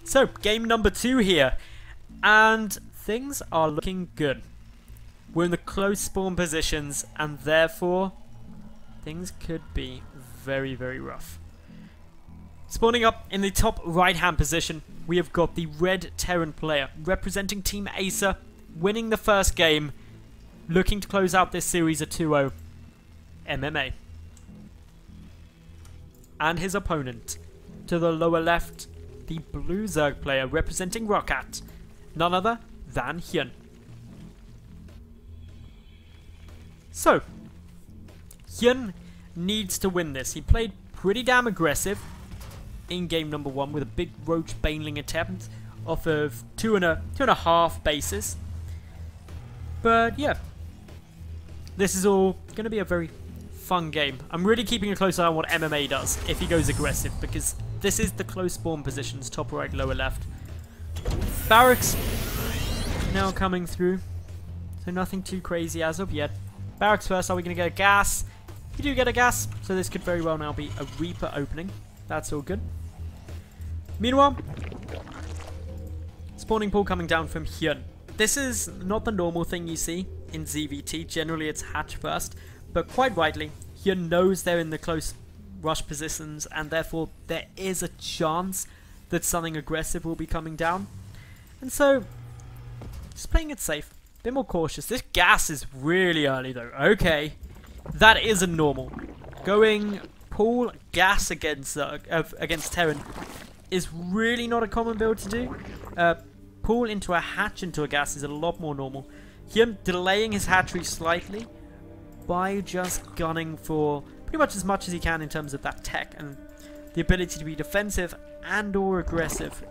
So, game number 2 here, and things are looking good. We're in the close spawn positions, and therefore, things could be very, very rough. Spawning up in the top right-hand position, we have got the red Terran player, representing Team Acer, winning the first game, looking to close out this series at 2-0, MMA. And his opponent, to the lower left, the blue Zerg player representing Rockat, none other than HyuN. So, HyuN needs to win this. He played pretty damn aggressive in game number 1 with a big roach baneling attempt off of two and a half bases. But yeah, this is all going to be a very fun game. I'm really keeping a close eye on what MMA does if he goes aggressive, because this is the close spawn positions, top right, lower left. Barracks now coming through, so nothing too crazy as of yet. Barracks first, are we going to get a gas? We do get a gas, so this could very well now be a Reaper opening. That's all good. Meanwhile, spawning pool coming down from HyuN. This is not the normal thing you see in ZVT. Generally it's hatch first, but quite rightly, HyuN knows they're in the close rush positions, and therefore there is a chance that something aggressive will be coming down. And so, just playing it safe, a bit more cautious. This gas is really early though. Okay, that isn't normal. Going pool gas against Terran is really not a common build to do. Pool into a hatch into a gas is a lot more normal. HyuN delaying his hatchery slightly by just gunning for pretty much as he can in terms of that tech and the ability to be defensive and or aggressive.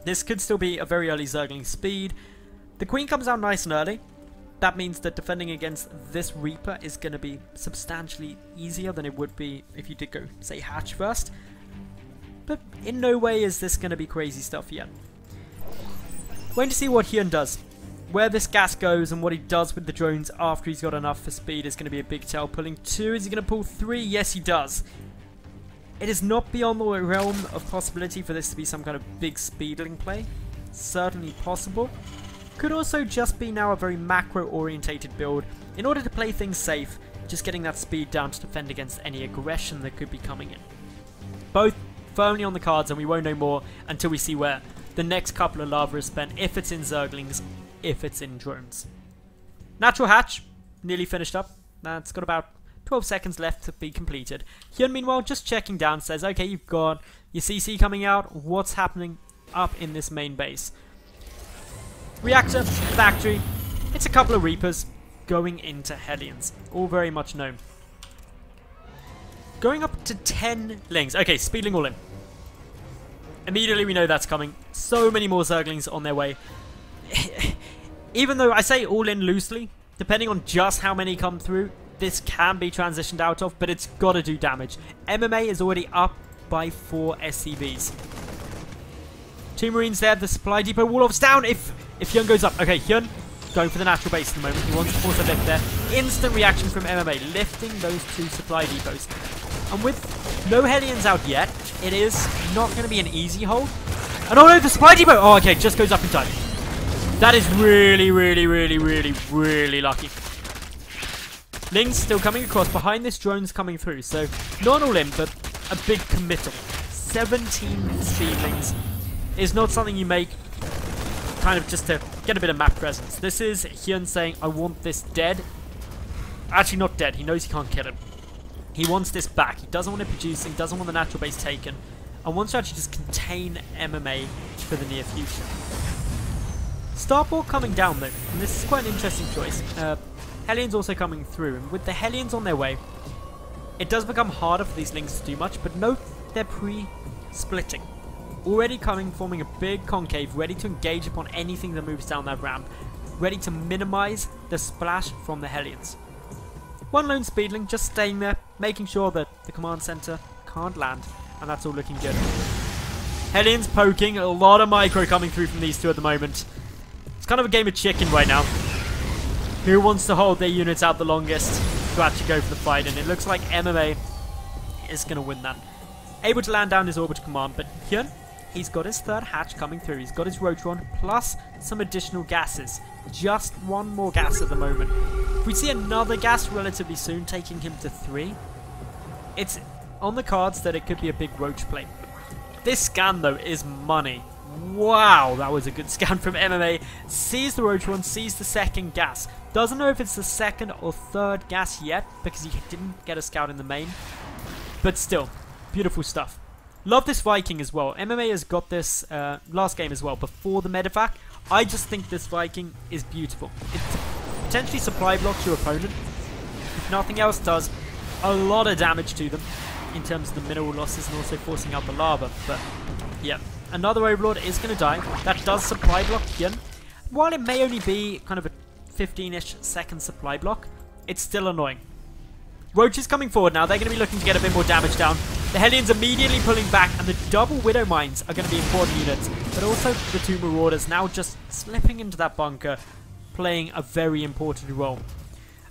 This could still be a very early Zergling speed. The Queen comes out nice and early. That means that defending against this Reaper is going to be substantially easier than it would be if you did go, say, hatch first. But in no way is this going to be crazy stuff yet. Waiting to see what HyuN does. Where this gas goes and what he does with the drones after he's got enough for speed is going to be a big tell. Pulling 2, is he going to pull 3? Yes, he does. It is not beyond the realm of possibility for this to be some kind of big speedling play. Certainly possible. Could also just be now a very macro-orientated build in order to play things safe, just getting that speed down to defend against any aggression that could be coming in. Both firmly on the cards, and we won't know more until we see where the next couple of lava is spent, if it's in Zerglings, if it's in drones. Natural hatch, nearly finished up. That's got about 12 seconds left to be completed. HyuN, meanwhile, just checking down, says, okay, you've got your CC coming out. What's happening up in this main base? Reactor, factory, it's a couple of Reapers going into Hellions. All very much known. Going up to 10 Lings. Okay, speedling all in. Immediately we know that's coming. So many more Zerglings on their way. Even though I say all in loosely, depending on just how many come through, this can be transitioned out of, but it's got to do damage. MMA is already up by 4 SCVs. 2 Marines there, the supply depot wall off's down if HyuN goes up. Okay, HyuN going for the natural base at the moment. He wants to force a lift there. Instant reaction from MMA, lifting those 2 supply depots. And with no Hellions out yet, it is not going to be an easy hold. And oh no, the supply depot! Oh, okay, just goes up in time. That is really, really, really, really, really lucky. Lings still coming across. Behind this, drone's coming through. So, not all in, but a big committal. 17 speedlings is not something you make kind of just to get a bit of map presence. This is HyuN saying, I want this dead. Actually, not dead. He knows he can't kill him. He wants this back. He doesn't want it producing, doesn't want the natural base taken, and wants to actually just contain MMA for the near future. Starport coming down though, and this is quite an interesting choice. Hellions also coming through, and with the Hellions on their way, it does become harder for these Lings to do much, but note they're pre-splitting. Already coming, forming a big concave, ready to engage upon anything that moves down that ramp, ready to minimize the splash from the Hellions. One lone speedling just staying there, making sure that the command center can't land, and that's all looking good. Hellions poking, a lot of micro coming through from these two at the moment. It's kind of a game of chicken right now. Who wants to hold their units out the longest to actually go for the fight? And it looks like MMA is going to win that. Able to land down his orbital command, but HyuN he's got his third hatch coming through. He's got his Rotron plus some additional gases. Just one more gas at the moment. If we see another gas relatively soon, taking him to 3, it's on the cards that it could be a big roach play. This scan, though, is money. Wow, that was a good scan from MMA. Sees the Rotron, sees the second gas. Doesn't know if it's the second or third gas yet, because he didn't get a scout in the main. But still, beautiful stuff. Love this Viking as well. MMA has got this last game as well, before the medevac. I just think this Viking is beautiful. It potentially supply blocks your opponent. If nothing else, does a lot of damage to them in terms of the mineral losses and also forcing out the lava. But yeah, another Overlord is going to die. That does supply block HyuN. While it may only be kind of a 15-ish second supply block, it's still annoying. Roach is coming forward now. They're going to be looking to get a bit more damage down. The Hellions immediately pulling back, and the double Widow Mines are going to be important units. But also the 2 Marauders now just slipping into that bunker, playing a very important role.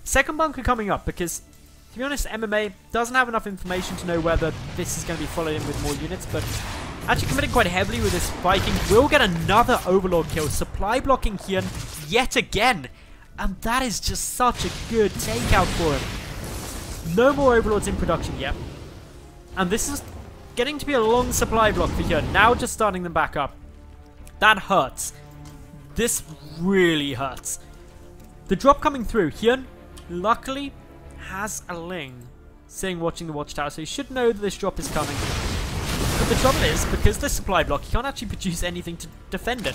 Second bunker coming up, because to be honest, MMA doesn't have enough information to know whether this is going to be followed in with more units, but actually committing quite heavily with this Viking. Will get another Overlord kill, supply blocking HyuN yet again. And that is just such a good takeout for him. No more Overlords in production yet. And this is getting to be a long supply block for HyuN. Now just starting them back up. That hurts. This really hurts. The drop coming through. HyuN, luckily, has a Ling sitting watching the watchtower, so he should know that this drop is coming. But the trouble is, because this supply block, he can't actually produce anything to defend it.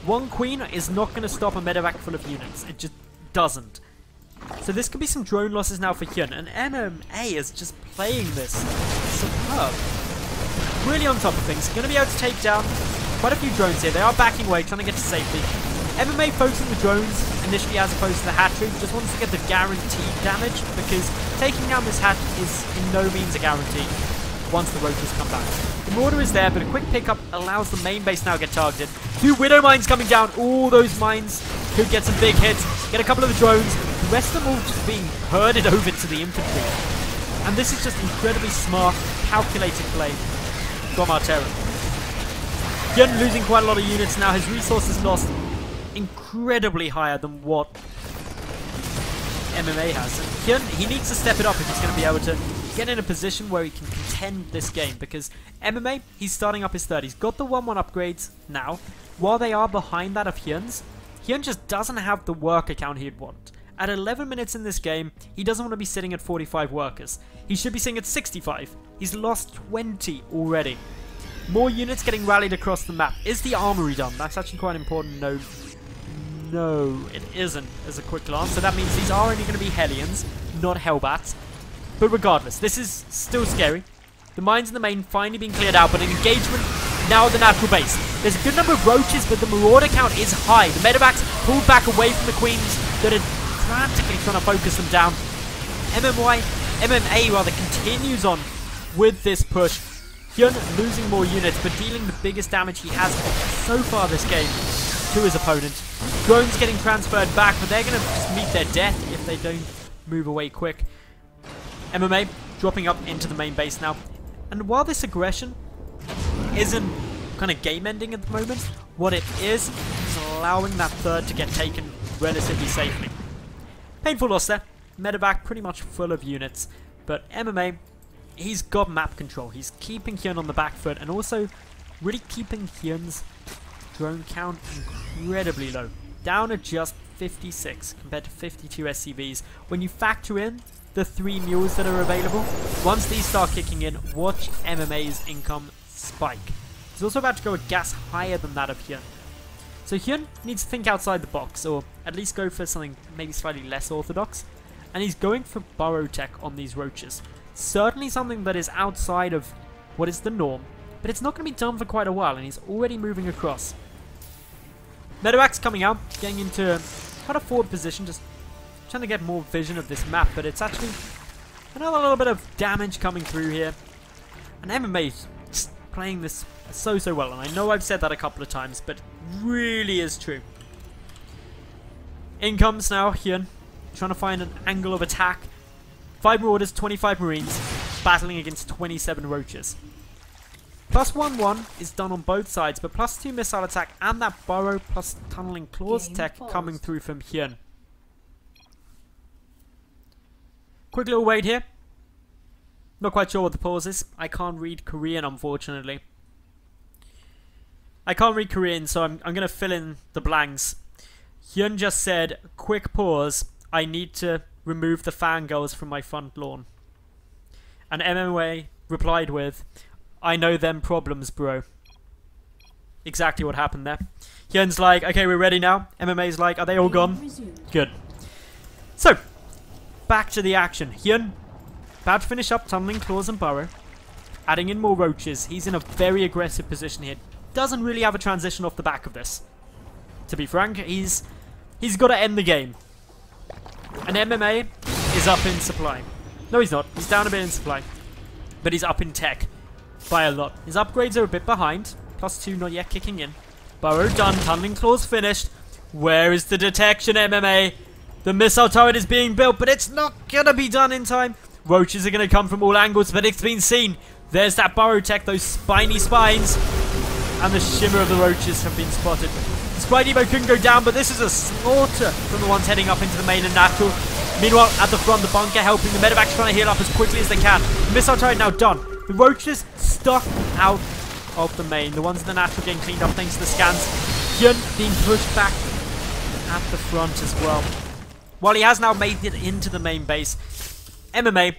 One Queen is not going to stop a medevac full of units. It just doesn't. So this could be some drone losses now for HyuN, and MMA is just playing this superb. Really on top of things. Going to be able to take down quite a few drones here. They are backing away, trying to get to safety. MMA focusing the drones initially as opposed to the hatchery. Just wants to get the guaranteed damage, because taking down this hatch is in no means a guarantee once the roaches come back. The Marauder is there, but a quick pickup allows the main base now to get targeted. 2 Widow Mines coming down. All those mines could get some big hits. Get a couple of the drones. The rest of them all just being herded over to the infantry. And this is just incredibly smart, calculated play from Artera. HyuN losing quite a lot of units now. His resources lost incredibly higher than what MMA has. And HyuN, he needs to step it up if he's going to be able to get in a position where he can contend this game, because MMA, he's starting up his third. He's got the 1-1 upgrades now. While they are behind that of HyuN's, HyuN just doesn't have the worker count he'd want. At 11 minutes in this game, he doesn't want to be sitting at 45 workers. He should be sitting at 65. He's lost 20 already. More units getting rallied across the map. Is the armory done? That's actually quite important. No, it isn't as a quick glance. So that means these are only going to be Hellions, not Hellbats. But regardless, this is still scary. The mines in the main finally being cleared out, but an engagement now at the natural base. There's a good number of roaches, but the Marauder count is high. The medevacs pulled back away from the Queens that are frantically trying to focus them down. MMA continues on with this push. HyuN losing more units, but dealing the biggest damage he has so far this game to his opponent. Drones getting transferred back, but they're going to just meet their death if they don't move away quick. MMA dropping up into the main base now. And while this aggression isn't kind of game-ending at the moment, what it is allowing that third to get taken relatively safely. Painful loss there. Medevac pretty much full of units, but MMA, he's got map control. He's keeping HyuN on the back foot, and also really keeping HyuN's drone count incredibly low. Down at just 56 compared to 52 SCVs. When you factor in the 3 mules that are available, once these start kicking in, watch MMA's income spike. He's also about to go a gas higher than that of HyuN. So HyuN needs to think outside the box, or at least go for something maybe slightly less orthodox. And he's going for burrow tech on these roaches. Certainly something that is outside of what is the norm, but it's not going to be done for quite a while, and he's already moving across. Medevac's coming out, getting into quite a forward position, just trying to get more vision of this map, but it's actually another little bit of damage coming through here. And MMA's just playing this so well, and I know I've said that a couple of times, but it really is true. In comes now HyuN, trying to find an angle of attack. 5 Marauders, 25 Marines, battling against 27 Roaches. Plus 1/1 is done on both sides, but plus 2 missile attack and that burrow plus tunneling claws tech coming through from HyuN. Quick little wait here. Not quite sure what the pause is. I can't read Korean, unfortunately. I can't read Korean, so I'm going to fill in the blanks. HyuN just said, quick pause, I need to remove the fangirls from my front lawn. And MMA replied with, I know them problems, bro. Exactly what happened there. HyuN's like, okay, we're ready now. MMA's like, are they all gone? Good. So, back to the action. HyuN, about to finish up tunneling claws and burrow. Adding in more roaches. He's in a very aggressive position here. Doesn't really have a transition off the back of this. To be frank, he's got to end the game. And MMA is up in supply. No, he's not. He's down a bit in supply. But he's up in tech by a lot. His upgrades are a bit behind. Plus 2 not yet kicking in. Burrow done. Tunneling claws finished. Where is the detection, MMA? The missile turret is being built, but it's not going to be done in time. Roaches are going to come from all angles, but it's been seen. There's that burrow tech, those spiny spines. And the shimmer of the roaches have been spotted. Sprite Evo couldn't go down, but this is a slaughter from the ones heading up into the main and natural. Meanwhile, at the front, the bunker helping. The medevacs trying to heal up as quickly as they can. The missile turret now done. The roaches stuck out of the main. The ones in the natural getting cleaned up thanks to the scans. HyuN being pushed back at the front as well. While he has now made it into the main base, MMA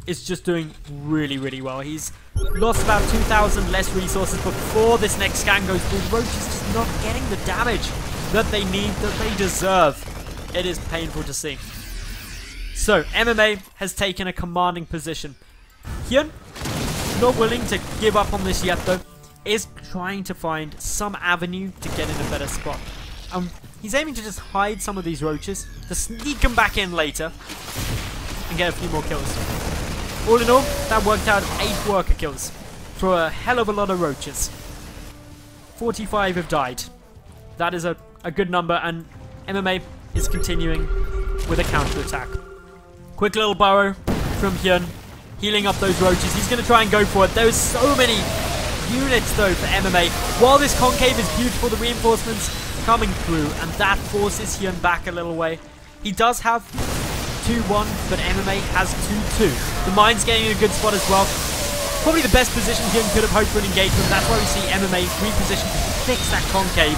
is just doing really, really well. He's lost about 2,000 less resources before this next scan goes through. The roaches just not getting the damage that they need, that they deserve. It is painful to see. So, MMA has taken a commanding position. HyuN, not willing to give up on this yet though, is trying to find some avenue to get in a better spot. He's aiming to just hide some of these roaches, to sneak them back in later, and get a few more kills. All in all, that worked out 8 worker kills for a hell of a lot of roaches. 45 have died. That is a good number, and MMA is continuing with a counter-attack. Quick little burrow from HyuN, healing up those roaches. He's going to try and go for it. There's so many units, though, for MMA. While this concave is beautiful, the reinforcements coming through, and that forces HyuN back a little way. He does have 2-1, but MMA has 2-2. The mine's getting in a good spot as well. Probably the best position HyuN could have hoped for an engagement. That's why we see MMA reposition to fix that concave.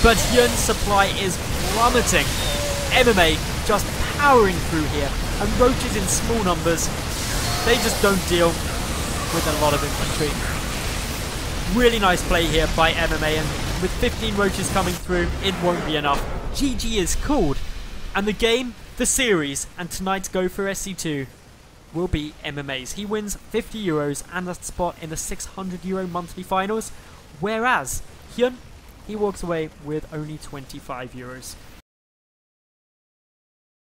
But HyuN's supply is plummeting. MMA just powering through here. And roaches in small numbers, they just don't deal with a lot of infantry. Really nice play here by MMA, and with 15 roaches coming through, it won't be enough. GG is called, and the game, the series, and tonight's go for SC2 will be MMA's. He wins 50 euros and a spot in the 600 euro monthly finals, whereas HyuN, he walks away with only 25 euros.